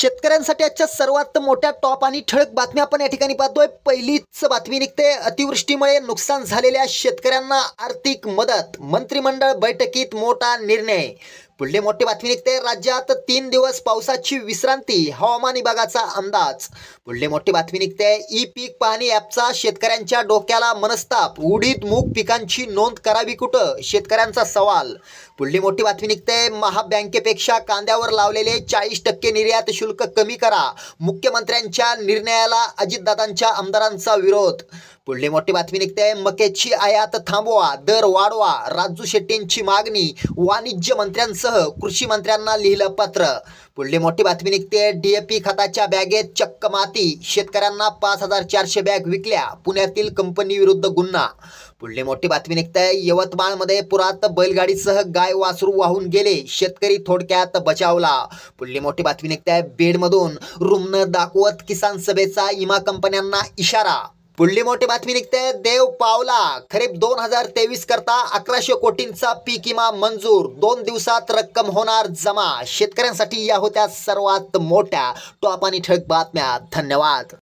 शेतकऱ्यांसाठी आजच्या सर्वात मोठ्या टॉप आणि ठळक बातम्या आपण या ठिकाणी पाहतोय। पहिलीच बातमी निघते, अतिवृष्टीमुळे नुकसान झालेल्या शेतकऱ्यांना आर्थिक मदत, मंत्रिमंडळ बैठकीत मोठा निर्णय। पुढली मोठी बातमी निघते, राज्यात 3 दिवस पावसाची विश्रांती, हवामान विभागाचा अंदाज। पुढली मोठी बातमी निघते, ई पीक पाहणी ॲपचा शेतकऱ्यांच्या डोक्याला मनस्ताप, उडीद मूग पिकांची नोंद करावी कुठं, शेतकऱ्यांचा सवाल। पुढली मोठी बातमी निघते, महाबँकेपेक्षा कांद्यावर लावलेले 40% निर्यात शुल्क कमी करा, मुख्यमंत्र्यांच्या निर्णयाला अजितदादांच्या आमदारांचा विरोध। पुढली मोठी बातमी निघते, मक्याची आयात थांबवा, दर वाढवा, राजू शेट्टींची मागणी, वाणिज्य मंत्र्यांसह कृषी मंत्र्यांना लिहिलं पत्र। पुढली मोठी बातमी निघते, डीएपी खताच्या बॅगेत चक्क माती, शेतकऱ्यांना 5400 बॅग विकल्या, पुण्यातील कंपनी विरुद्ध गुन्हा। पुढली मोठी बातमी निघते, यवतमाळमध्ये पुरात बैलगाडीसह गाय वासरू वाहून गेले, शेतकरी थोडक्यात बचावला। पुढली मोठी बातमी निघते, बीडमधून रुग्ण दाखवत किसान सभेचा विमा कंपन्यांना इशारा। पुढली मोठी बातमी निघते, देव पावला, खरीप 2023 करता 1100 कोटींचा पीक विमा मंजूर, 2 दिवसात रक्कम होणार जमा। शेतकऱ्यांसाठी या होत्या सर्वात मोठ्या टॉप आणि ठळक बातम्या। धन्यवाद।